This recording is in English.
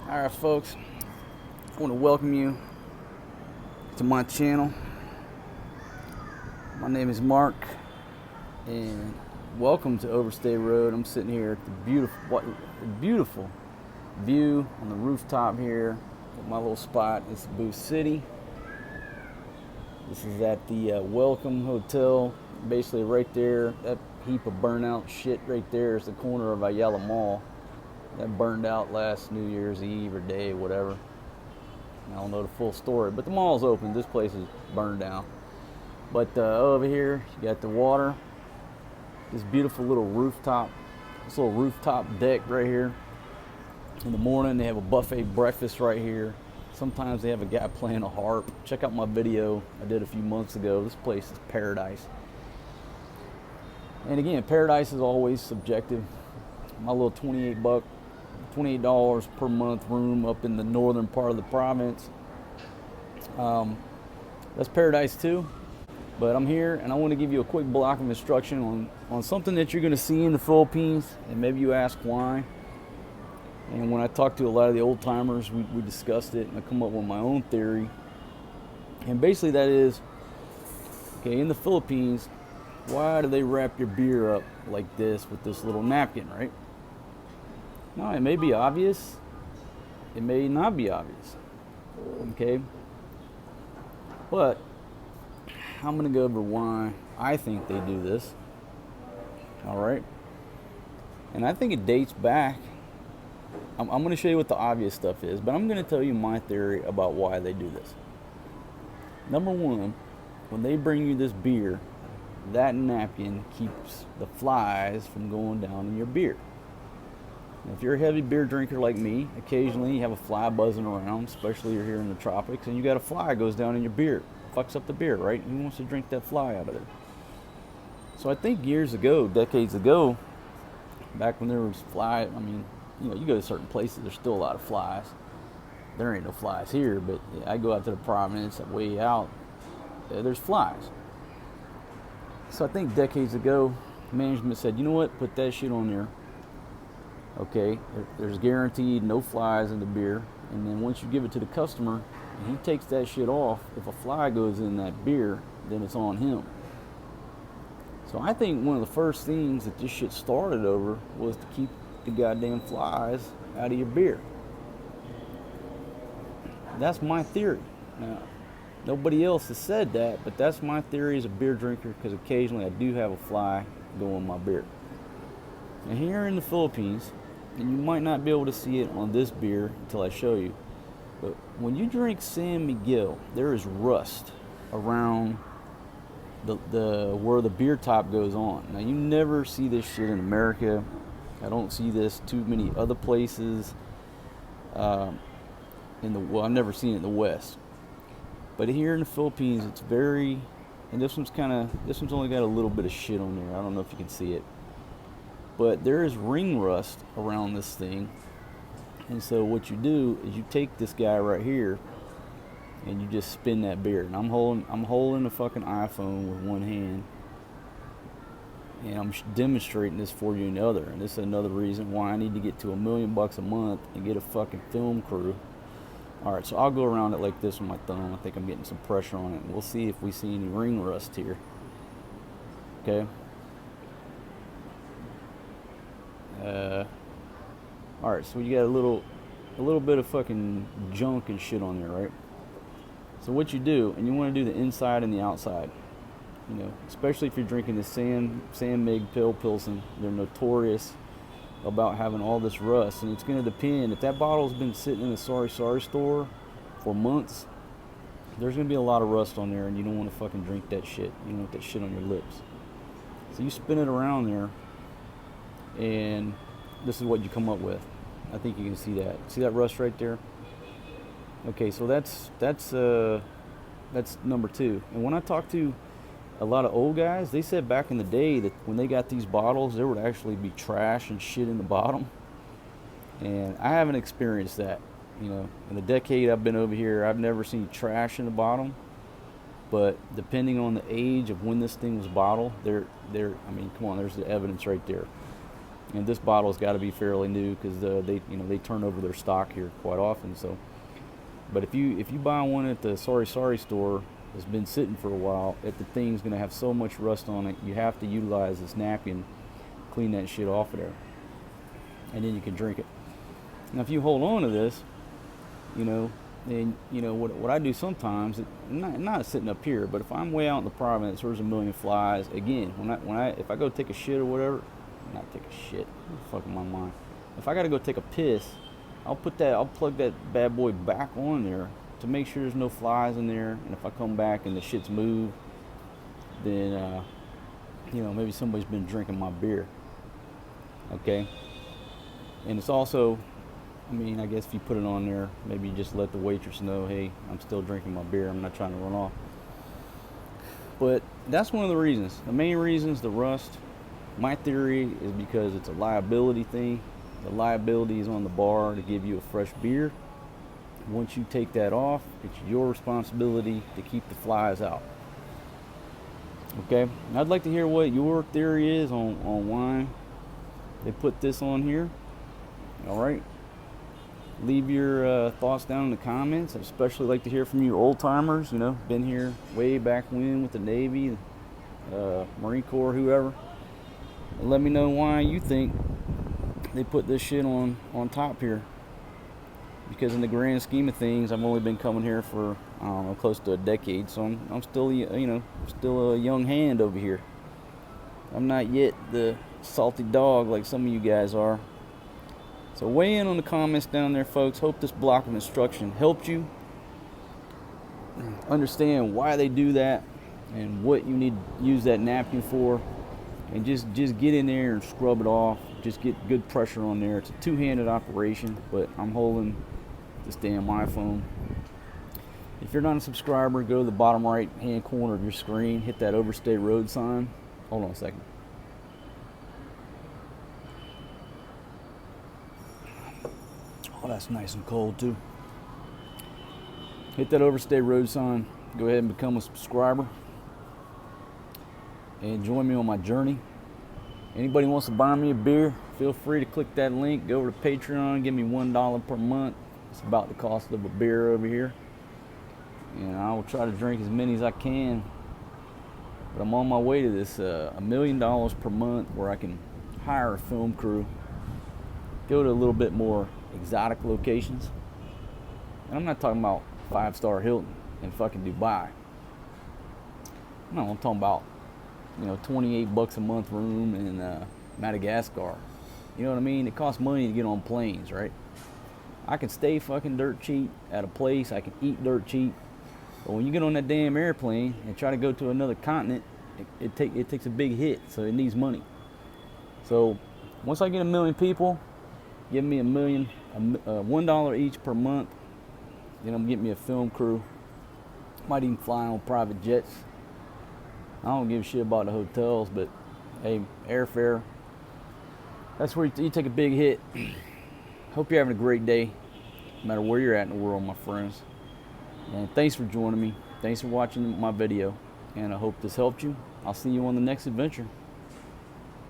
Alright folks, I want to welcome you to my channel. My name is Mark and welcome to Overstay Road. I'm sitting here at the beautiful view on the rooftop here at my little spot. It's Booth City. This is at the Welcome Hotel. Basically right there, that heap of burnout shit right there is the corner of Ayala Mall. That burned out last New Year's Eve or day, whatever. I don't know the full story, but the mall's open. This place is burned down. But over here, you got the water. This beautiful little rooftop, this little rooftop deck right here. In the morning, they have a buffet breakfast right here. Sometimes they have a guy playing a harp. Check out my video I did a few months ago. This place is paradise. And again, paradise is always subjective. My little $28 per month room up in the northern part of the province. That's paradise too. But I'm here and I want to give you a quick block of instruction on something that you're going to see in the Philippines, and maybe you ask why. And when I talk to a lot of the old timers, we discussed it and I come up with my own theory. And basically that is, okay, in the Philippines, why do they wrap your beer up like this with this little napkin, right? No, it may be obvious. It may not be obvious. Okay? But I'm going to go over why I think they do this. All right? And I think it dates back. I'm going to show you what the obvious stuff is, but I'm going to tell you my theory about why they do this. Number one, when they bring you this beer, that napkin keeps the flies from going down in your beer. Now, if you're a heavy beer drinker like me, occasionally you have a fly buzzing around, especially you're here in the tropics, and you got a fly goes down in your beer. Fucks up the beer, right? Who wants to drink that fly out of there? So I think years ago, decades ago, back when there was fly, I mean, you go to certain places, there's still a lot of flies. There ain't no flies here, but I go out to the province, way out, there's flies. So I think decades ago, management said, you know what, put that shit on there. Okay, there's guaranteed no flies in the beer, and then once you give it to the customer and he takes that shit off, if a fly goes in that beer, then it's on him. So I think one of the first things that this shit started over was to keep the goddamn flies out of your beer. That's my theory. Now, nobody else has said that, but that's my theory as a beer drinker, because occasionally I do have a fly go in my beer. And here in the Philippines, and you might not be able to see it on this beer until I show you, but when you drink San Miguel, there is rust around the where the beer top goes on. Now, you never see this shit in America. I don't see this too many other places. I've never seen it in the West. But here in the Philippines, it's very, and this one's only got a little bit of shit on there. I don't know if you can see it. But there is ring rust around this thing. And so what you do is you take this guy right here and you just spin that beer. And I'm holding a fucking iPhone with one hand. And I'm demonstrating this for you in the other. And this is another reason why I need to get to $1 million a month and get a fucking film crew. Alright, so I'll go around it like this with my thumb. I think I'm getting some pressure on it. And we'll see if we see any ring rust here. Okay. Alright, so you got a little bit of fucking junk and shit on there, right? So what you do, and you want to do the inside and the outside, especially if you're drinking the San Miguel Pale Pilsen. They're notorious about having all this rust, and it's going to depend. If that bottle's been sitting in a sorry store for months, there's going to be a lot of rust on there, and you don't want to fucking drink that shit. You don't want that shit on your lips. So you spin it around there, and this is what you come up with. I think you can see that. See that rust right there? Okay, so that's number two. And when I talk to a lot of old guys, they said back in the day that when they got these bottles, there would actually be trash and shit in the bottom. And I haven't experienced that. In the decade I've been over here, I've never seen trash in the bottom. But depending on the age of when this thing was bottled, I mean, come on, there's the evidence right there. And this bottle's got to be fairly new because they turn over their stock here quite often. So, but if you buy one at the Sorry store that's been sitting for a while, the thing's gonna have so much rust on it. You have to utilize this napkin, clean that shit off of there, and then you can drink it. Now, if you hold on to this, then what I do sometimes, not sitting up here, but if I'm way out in the province, there's a million flies. Again, if I go take a shit or whatever, not take a shit, fucking my mind. If I gotta go take a piss, I'll plug that bad boy back on there to make sure there's no flies in there. And if I come back and the shit's moved, then maybe somebody's been drinking my beer. Okay. And it's also, I guess if you put it on there, maybe you just let the waitress know, hey, I'm still drinking my beer, I'm not trying to run off. But that's one of the reasons. The main reasons, the rust, my theory is because it's a liability thing. The liability is on the bar to give you a fresh beer. Once you take that off, it's your responsibility to keep the flies out. Okay, I'd like to hear what your theory is on why they put this on here. All right, leave your thoughts down in the comments. I'd especially like to hear from you old timers, been here way back when with the Navy, Marine Corps, whoever. And let me know why you think they put this shit on top here. Because in the grand scheme of things, I've only been coming here for, I don't know, close to a decade. So I'm still, still a young hand over here. I'm not yet the salty dog like some of you guys are. So weigh in on the comments down there, folks. Hope this block of instruction helped you understand why they do that and what you need to use that napkin for. And just get in there and scrub it off. Just get good pressure on there. It's a two-handed operation, but I'm holding this damn iPhone. If you're not a subscriber, go to the bottom right hand corner of your screen, hit that Overstay Road sign. Hold on a second. Oh, that's nice and cold too. Hit that Overstay Road sign. Go ahead and become a subscriber and join me on my journey. Anybody wants to buy me a beer, feel free to click that link. Go over to Patreon, give me $1 per month. It's about the cost of a beer over here. And I will try to drink as many as I can. But I'm on my way to this $1 million per month where I can hire a film crew, go to a little bit more exotic locations. And I'm not talking about 5-star Hilton in fucking Dubai. No, I'm talking about, $28 a month room in Madagascar. You know what I mean? It costs money to get on planes, right? I can stay fucking dirt cheap at a place. I can eat dirt cheap. But when you get on that damn airplane and try to go to another continent, it takes a big hit. So it needs money. So once I get 1 million people, give me $1 each per month. Then I'm getting me a film crew. Might even fly on private jets. I don't give a shit about the hotels, but hey, airfare, that's where you take a big hit. Hope you're having a great day, no matter where you're at in the world, my friends. And thanks for joining me. Thanks for watching my video. And I hope this helped you. I'll see you on the next adventure.